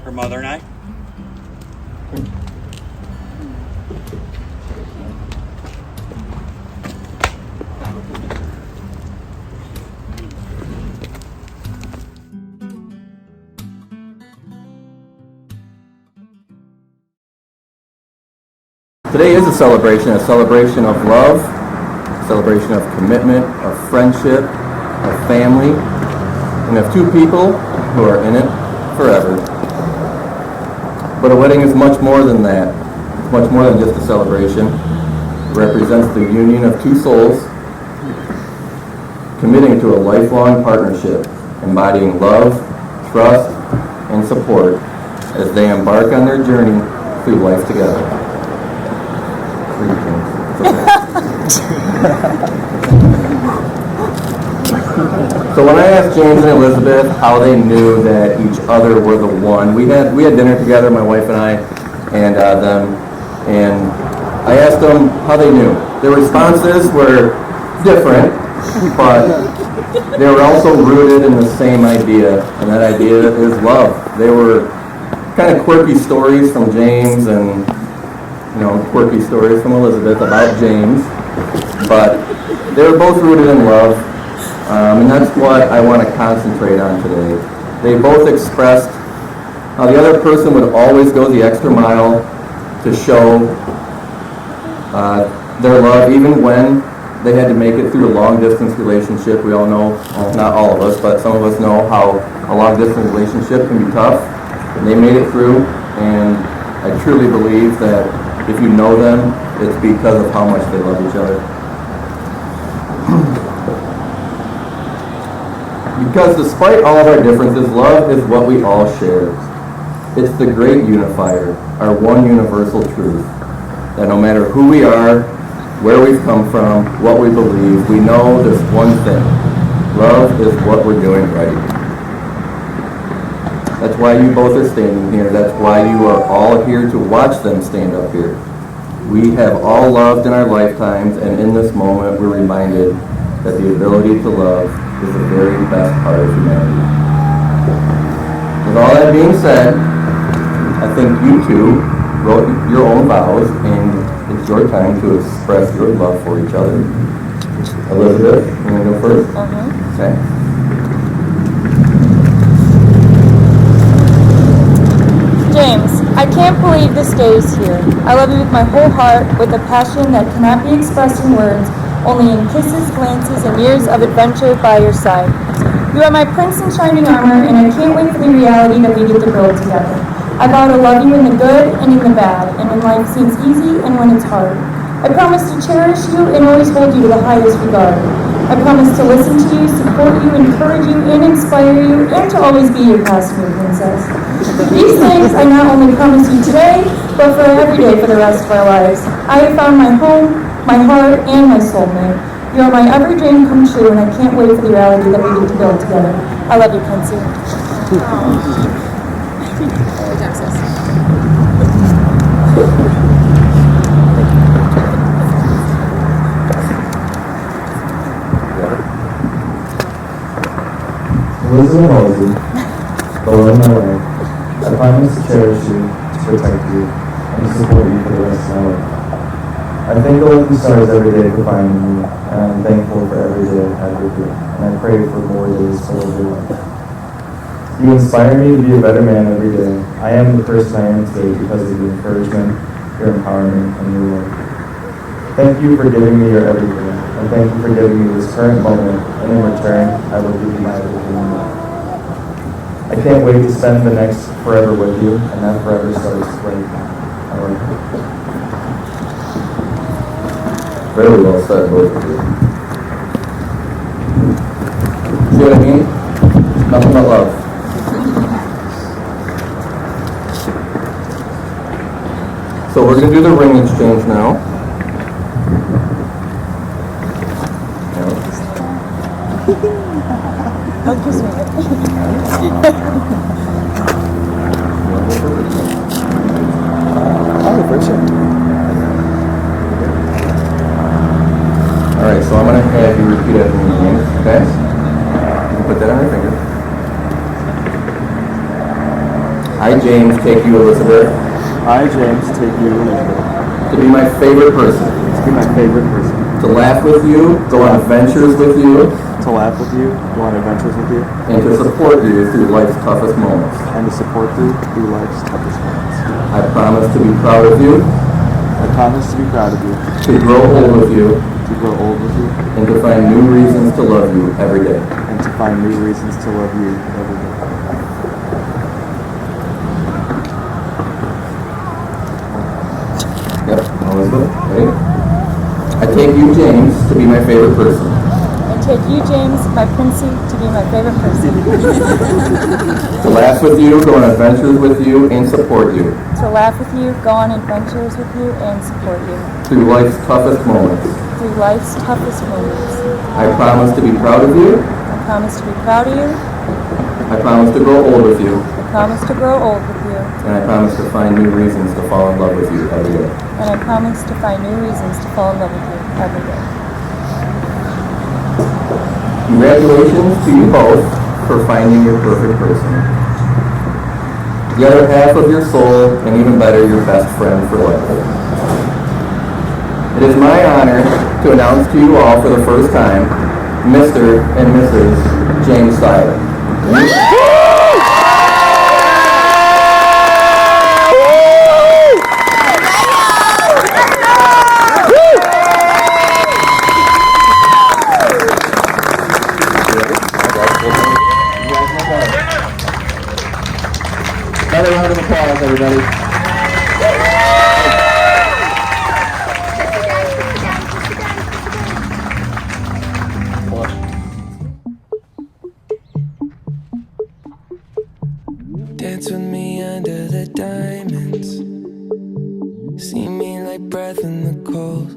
Her mother and I. Today is a celebration of love, a celebration of commitment, of friendship, of family, and of two people who are in it forever. But a wedding is much more than that. It's much more than just a celebration. It represents the union of two souls committing to a lifelong partnership, embodying love, trust, and support as they embark on their journey through life together. So when I asked James and Elizabeth how they knew that each other were the one, we had dinner together, my wife and I, and them, and I asked them how they knew. Their responses were different, but they were also rooted in the same idea, and that idea is love. They were kind of quirky stories from James and quirky stories from Elizabeth about James, but they were both rooted in love, and that's what I want to concentrate on today. They both expressed how the other person would always go the extra mile to show their love, even when they had to make it through a long-distance relationship. We all know, well, not all of us, but some of us know how a long-distance relationship can be tough. And they made it through, and I truly believe that if you know them, it's because of how much they love each other. Because despite all of our differences, love is what we all share. It's the great unifier, our one universal truth, that no matter who we are, where we've come from, what we believe, we know this one thing: love is what we're doing right. That's why you both are standing here. That's why you are all here to watch them stand up here. We have all loved in our lifetimes, and in this moment we're reminded that the ability to love is the very best part of humanity. With all that being said, I think you two wrote your own vows, and it's your time to express your love for each other. Elizabeth, you want to go first? Okay. James, I can't believe this day is here. I love you with my whole heart, with a passion that cannot be expressed in words, only in kisses, glances, and years of adventure by your side. You are my prince in shining armor, and I can't wait for the reality that we get to build together. I vow to love you in the good and in the bad, and when life seems easy and when it's hard. I promise to cherish you and always hold you to the highest regard. I promise to listen to you, support you, encourage you, and inspire you, and to always be your passenger princess. These things I not only promise you today, but for every day for the rest of our lives. I have found my home, my heart, and my soulmate. You are my every dream come true, and I can't wait for the reality that we get to build together. I love you, Quincy. Elizabeth Halsey, the love of my life, I promise to cherish you, to protect you, and to support you for the rest of my life. I thank the lucky stars every day for finding me, and I'm thankful for every day I have with you, and I pray for more days full of your life. You inspire me to be a better man every day. I am the person I am today because of your encouragement, your empowerment, and your love. Thank you for giving me your everything, and thank you for giving me this current moment, and in return, I will give you my everything. I can't wait to spend the next forever with you, and that forever starts right now. I love you. Very well said, both of you. See what I mean? Nothing but love. So we're going to do the ring exchange now. Don't kiss me. Alright, so I'm going to have you repeat after me, James, okay? You can put that on your finger. I, James, take you, Elizabeth, I, James, take you, Elizabeth, to be my favorite person, to be my favorite person, to laugh with you, go on adventures with you, to laugh with you, go on adventures with you, and to support you through life's toughest moments. and to support you through life's toughest moments. I promise to be proud of you, I promise to be proud of you, to grow old with you, to grow old with you, and to find new reasons to love you every day. and to find new reasons to love you every day. Yep, Elizabeth, ready? I take you, James, to be my favorite person, I take you, James, my princey, to be my favorite person. to laugh with you, go on adventures with you, and support you To laugh with you, go on adventures with you, and support you through life's toughest moments. through life's toughest moments. I promise to be proud of you, I promise to be proud of you. I promise to grow old with you, I promise to grow old with you. and I promise to find new reasons to fall in love with you every day. And I promise to find new reasons to fall in love with you every day. Congratulations to you both for finding your perfect person. The other half of your soul, and even better, your best friend for life. It is my honor to announce to you all for the first time, Mr. and Mrs. James Seiler. Another round of applause, everybody. Dance with me under the diamonds. See me like breath in the cold.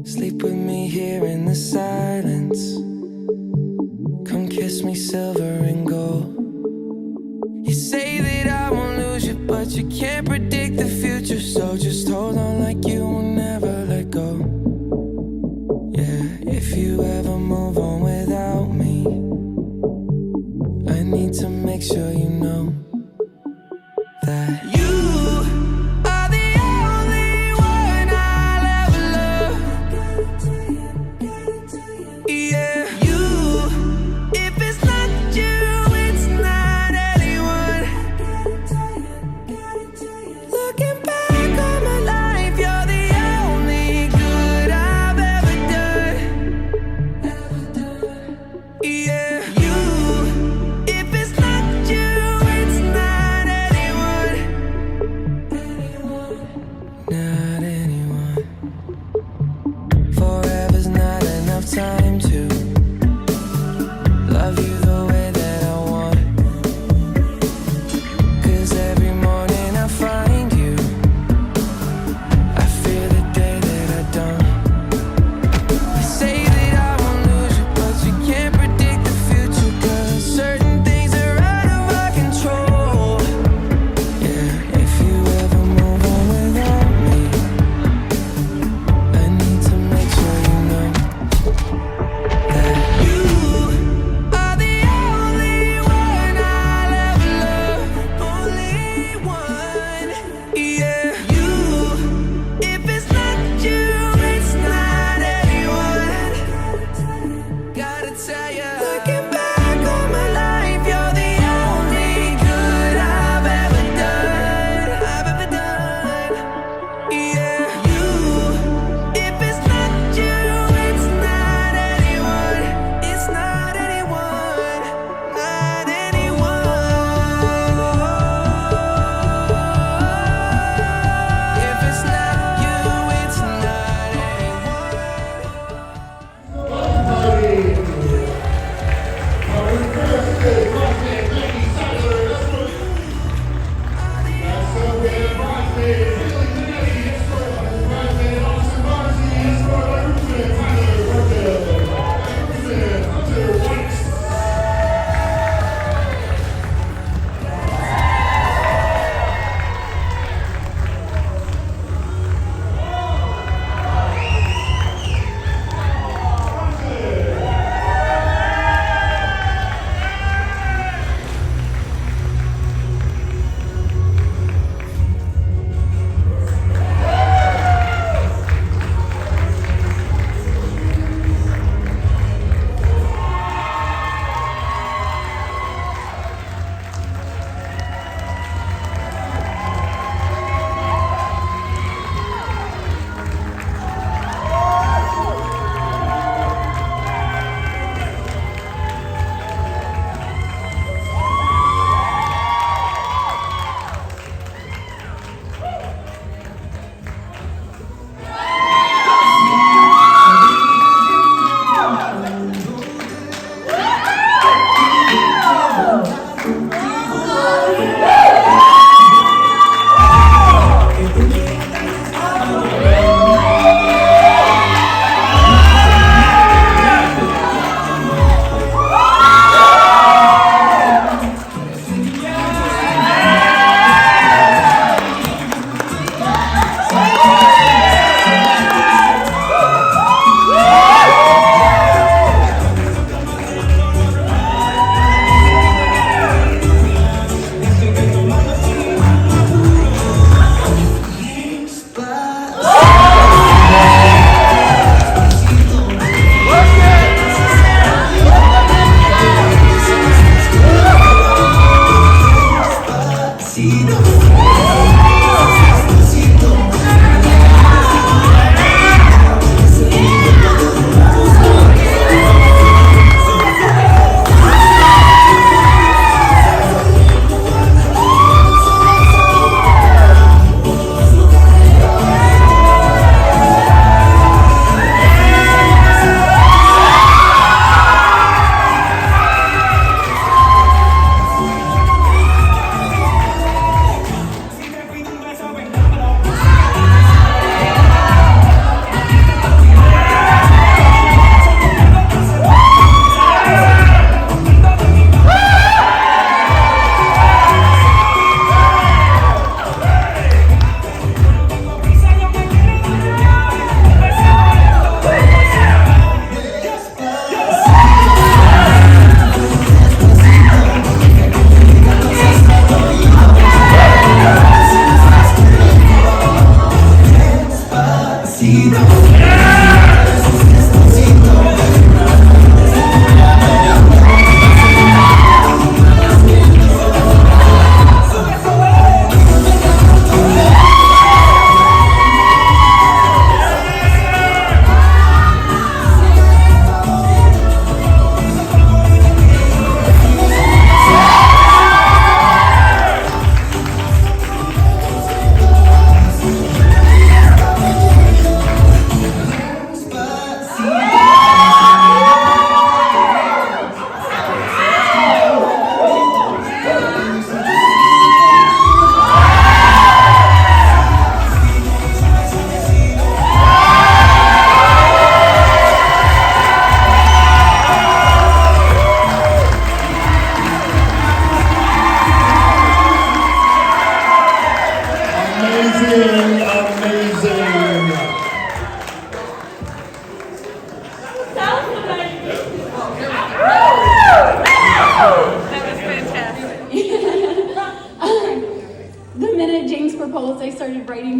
Sleep with me here in the silence. Come kiss me silver and gold. You say that I won't lose you, but you can't predict the future. So just hold on like you will never let go. Yeah, if you ever move on without me, I need to make sure you know that you are the only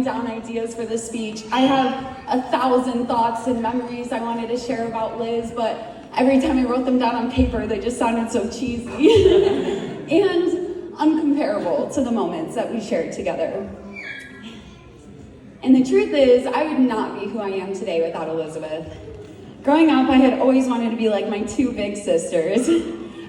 writing down ideas for this speech. I have 1,000 thoughts and memories I wanted to share about Liz, but every time I wrote them down on paper, they just sounded so cheesy and uncomparable to the moments that we shared together. And the truth is, I would not be who I am today without Elizabeth. Growing up, I had always wanted to be like my two big sisters.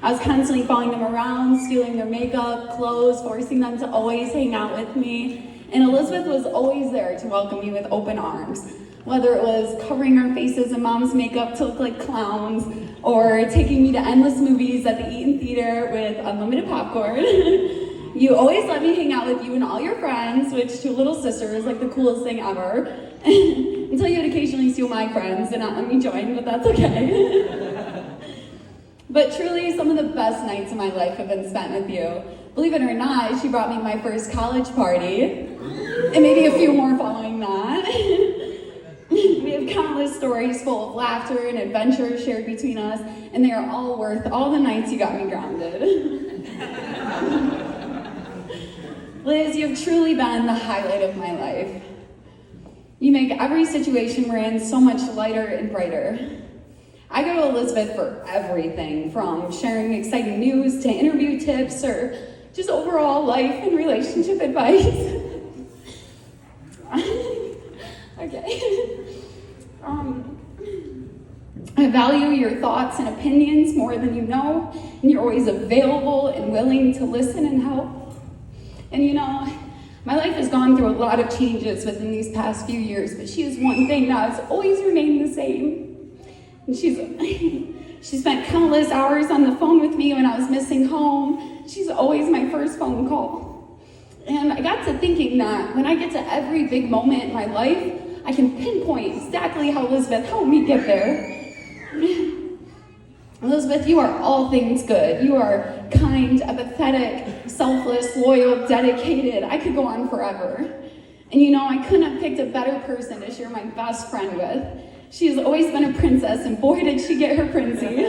I was constantly following them around, stealing their makeup, clothes, forcing them to always hang out with me. And Elizabeth was always there to welcome me with open arms. Whether it was covering our faces in mom's makeup to look like clowns, or taking me to endless movies at the Eaton Theater with unlimited popcorn. You always let me hang out with you and all your friends, which to a little sister is like the coolest thing ever. Until you'd occasionally steal my friends and not let me join, but that's okay. But truly, some of the best nights of my life have been spent with you. Believe it or not, she brought me to my first college party, and maybe a few more following that. We have countless stories full of laughter and adventure shared between us, and they are all worth all the nights you got me grounded. Liz, you have truly been the highlight of my life. You make every situation we're in so much lighter and brighter. I go to Elizabeth for everything, from sharing exciting news to interview tips or just overall life and relationship advice. Okay. I value your thoughts and opinions more than you know, and you're always available and willing to listen and help. And you know, my life has gone through a lot of changes within these past few years, but she is one thing that has always remained the same. And she spent countless hours on the phone with me when I was missing home. She's always my first phone call. And I got to thinking that when I get to every big moment in my life, I can pinpoint exactly how Elizabeth helped me get there. Elizabeth, you are all things good. You are kind, empathetic, selfless, loyal, dedicated. I could go on forever. And you know, I couldn't have picked a better person to share my best friend with. She has always been a princess, and boy, did she get her princey.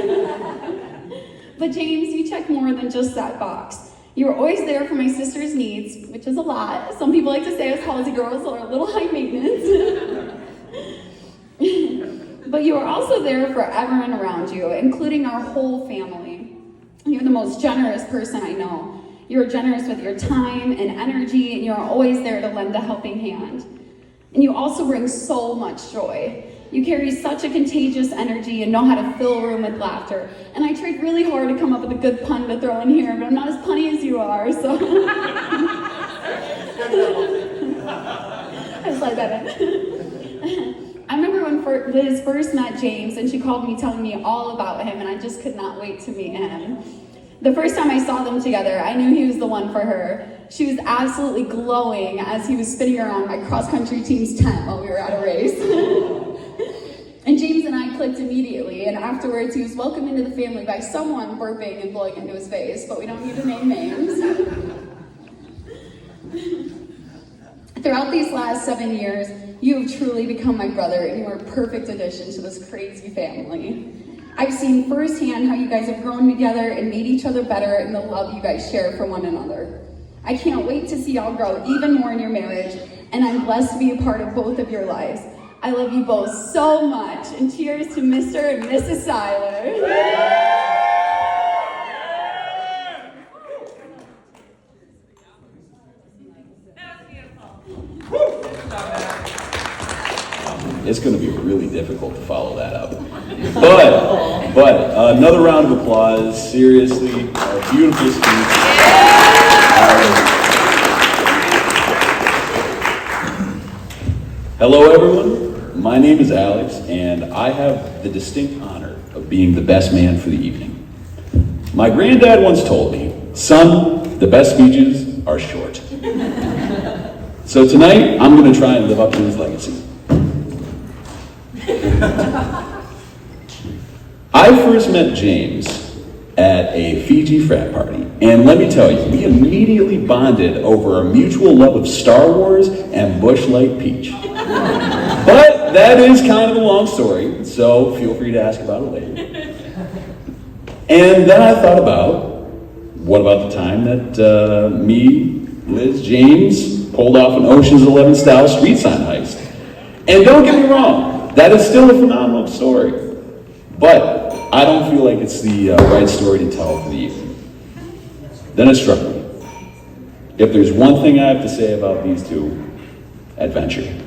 But James, you check more than just that box. You were always there for my sister's needs, which is a lot. Some people like to say us college girls are a little high maintenance. But you are also there for everyone around you, including our whole family. You're the most generous person I know. You're generous with your time and energy, and you're always there to lend a helping hand. And you also bring so much joy. You carry such a contagious energy and know how to fill a room with laughter. And I tried really hard to come up with a good pun to throw in here, but I'm not as punny as you are, so. I slide that in. I remember when Liz first met James, and she called me telling me all about him, and I just could not wait to meet him. The first time I saw them together, I knew he was the one for her. She was absolutely glowing as he was spinning around my cross-country team's tent while we were at a race. And James and I clicked immediately, and afterwards he was welcomed into the family by someone burping and blowing into his face, but we don't need to name names. Throughout these last 7 years, you have truly become my brother, and you are a perfect addition to this crazy family. I've seen firsthand how you guys have grown together and made each other better, and the love you guys share for one another. I can't wait to see y'all grow even more in your marriage, and I'm blessed to be a part of both of your lives. I love you both so much, and cheers to Mr. and Mrs. Seiler. It's going to be really difficult to follow that up. But another round of applause. Seriously, a beautiful speech. Hello, everyone. My name is Alex, and I have the distinct honor of being the best man for the evening. My granddad once told me, "Son, the best speeches are short." So tonight, I'm going to try and live up to his legacy. I first met James at a Fiji frat party, and let me tell you, we immediately bonded over our mutual love of Star Wars and Busch Light Peach. But that is kind of a long story, so feel free to ask about it later. And then I thought about, what about the time that me, Liz, James, pulled off an Ocean's 11 style street sign heist. And don't get me wrong, that is still a phenomenal story. But I don't feel like it's the right story to tell for the evening. Then it struck me. If there's one thing I have to say about these two, adventure.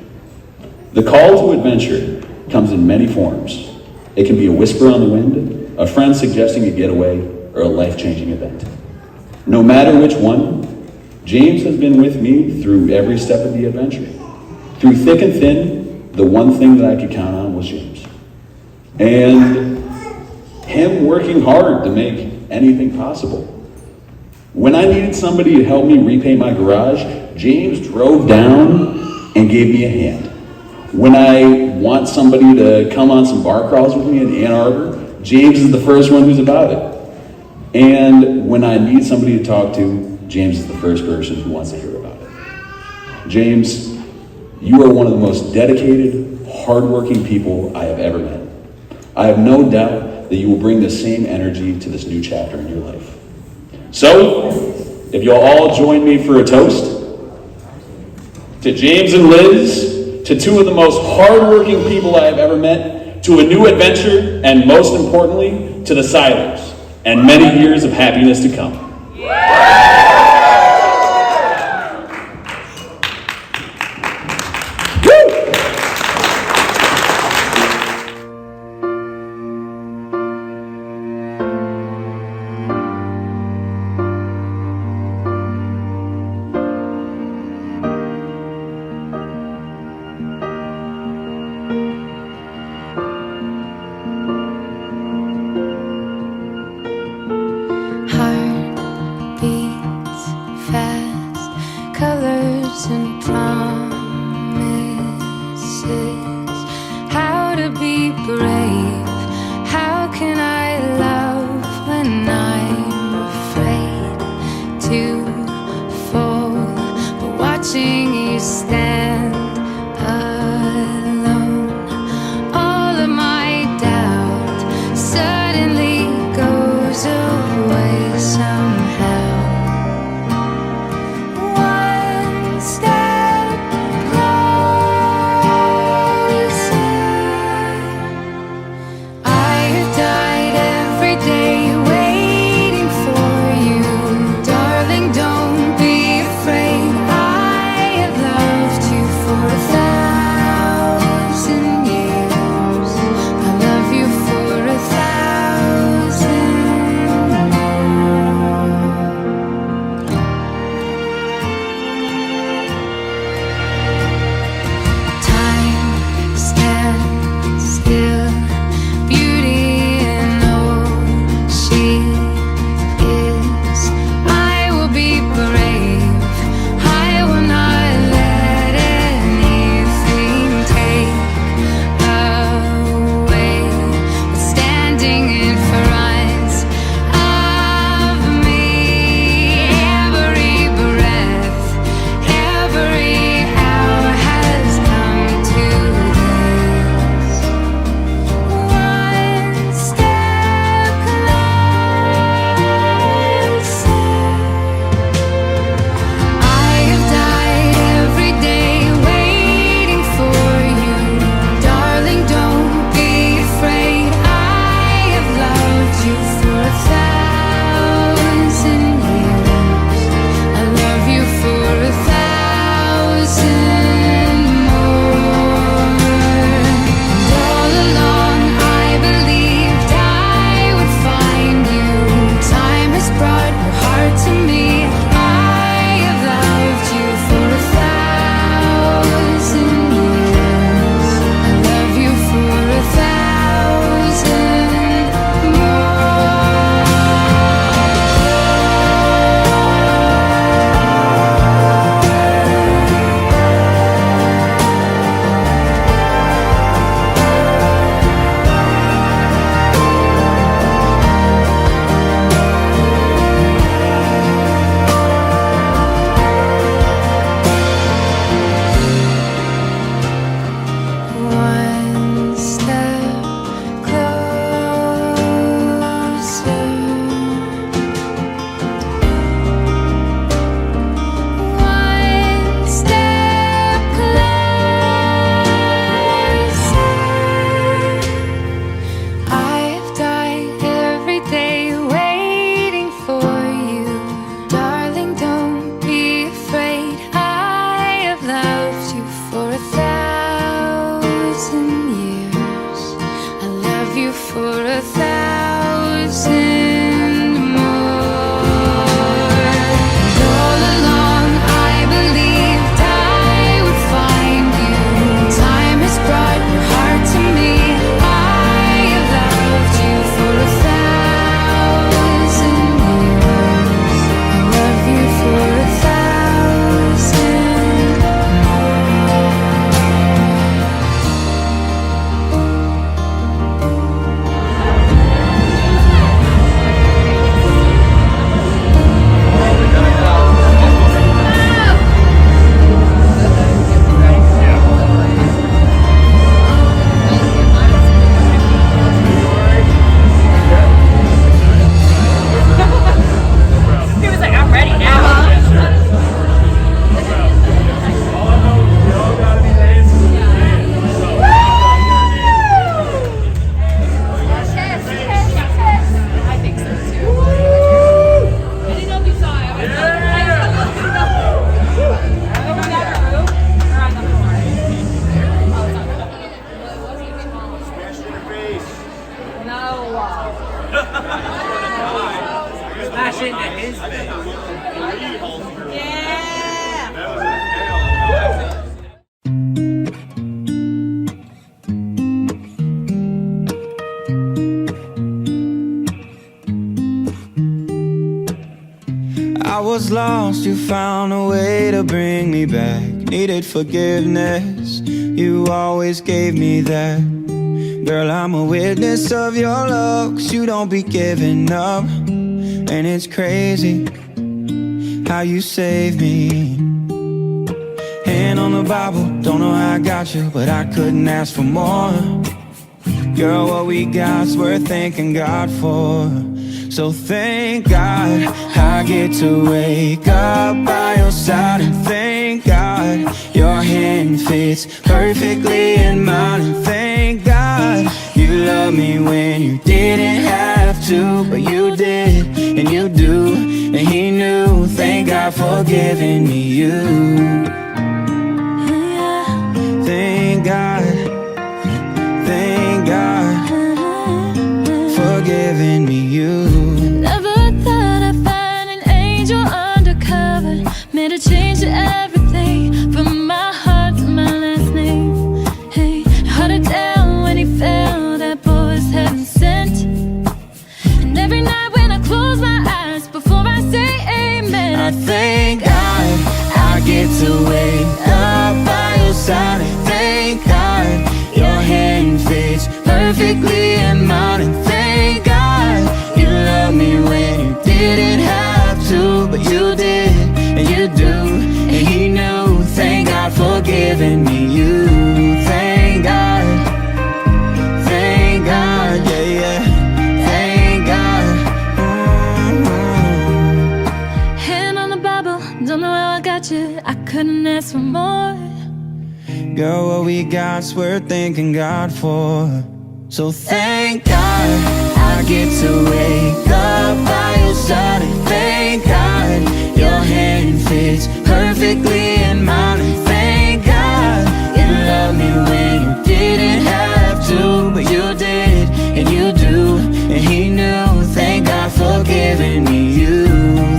The call to adventure comes in many forms. It can be a whisper on the wind, a friend suggesting a getaway, or a life-changing event. No matter which one, James has been with me through every step of the adventure. Through thick and thin, the one thing that I could count on was James. And him working hard to make anything possible. When I needed somebody to help me repaint my garage, James drove down and gave me a hand. When I want somebody to come on some bar crawls with me in Ann Arbor, James is the first one who's about it. And when I need somebody to talk to, James is the first person who wants to hear about it. James, you are one of the most dedicated, hardworking people I have ever met. I have no doubt that you will bring the same energy to this new chapter in your life. So, if you'll all join me for a toast, to James and Liz, to two of the most hardworking people I have ever met, to a new adventure, and most importantly, to the Seilers, and many years of happiness to come. Heart beat was lost, you found a way to bring me back. Needed forgiveness, you always gave me that. Girl, I'm a witness of your love, 'cause you don't be giving up. And it's crazy how you saved me. Hand on the Bible, don't know how I got you, but I couldn't ask for more. Girl, what we got's worth thanking God for. So thank God I get to wake up by your side. And thank God your hand fits perfectly in mine. And thank God you love me when you didn't have to, but you did, and you do, and he knew. Thank God for giving me you. Thank God, thank God for giving me you. Never thought I'd find an angel undercover. Made a change to everything, from my heart to my last name. Hey, held it down when he fell, that boy was heaven sent. And every night when I close my eyes, before I say amen, I thank God I get to wake up by your side. And thank God your hand fits perfectly in mine. And thank God you love me when you didn't have to, but you did, and you do, and he knew. Thank God for giving me you. Thank God, yeah, yeah. Thank God. hand on the Bible, don't know how I got you, I couldn't ask for more. Girl, what we got's worth thanking God for. So thank God I get to wake up by your side. And thank God your hand fits perfectly in mine. And thank God you love me when you didn't have to, but you did, and you do, and he knew. Thank God for giving me you.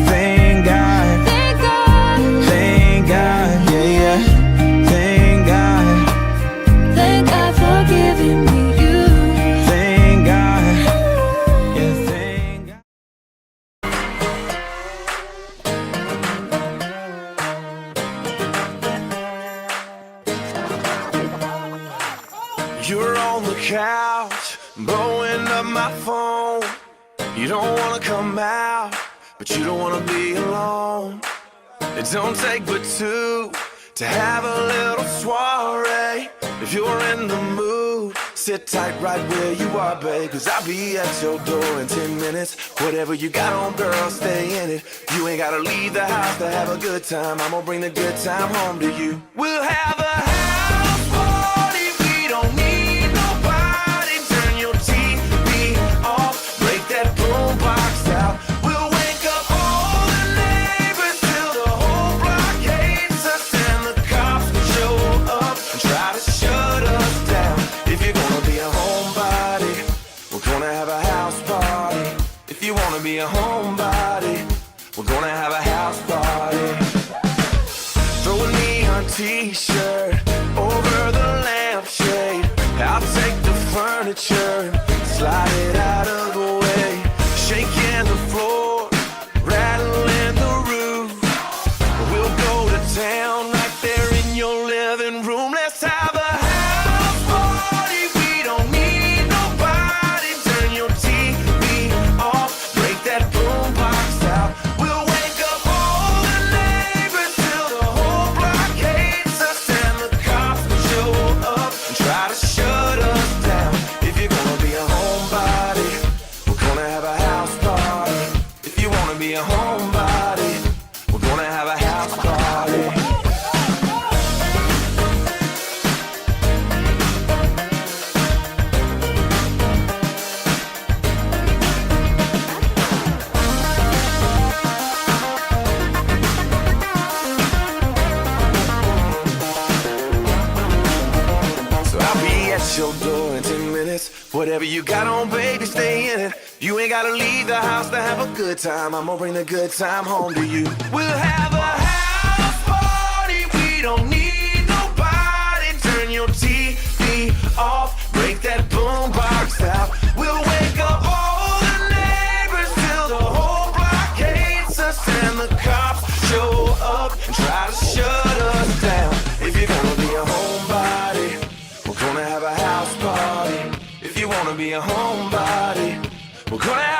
Thank God, Thank God, thank God, yeah, yeah. Thank God, thank God for giving me you. thank God, yeah, thank God. You're on the couch, blowing up my phone. You don't wanna come out, but you don't wanna be alone. It don't take but two to have a little soiree. If you're in the mood, sit tight right where you are, babe, 'cause I'll be at your door in 10 minutes. Whatever you got on, girl, stay in it. You ain't gotta leave the house to have a good time. I'm gonna bring the good time home to you. We'll have a house party. We don't need nobody. Turn your TV off, break that boombox out. We'll wake up all the neighbors till the whole block hates us, and the cops show up and try to shut us down. If you're gonna be a homebody, we're gonna have a house party. If you wanna be a homebody, we're gonna have a house party. Throw a neon t-shirt over the lampshade. I'll take the furniture and slide it out of the way. Shaking the floor, rattling the roof. We'll go to town right there in your living room. Let's have a house party. We don't need nobody. Turn your TV off, break that boombox out. We'll wake up all the neighbors till the whole block hates us, and the cops show up and try to shut us down. If you're gonna be a homebody, we're gonna have a house party. If you wanna be a homebody, we're gonna have a house party. So I'll be at your door in 10 minutes. Whatever you got on, baby, stay in it. You ain't gotta leave the house to have a good time. I'm gonna bring the good time home to you. We'll have a house party. We don't need nobody. Turn your TV off, break that boombox out. We'll wake up all the neighbors till the whole block hates us, and the cops wanna be a homebody. We're gonna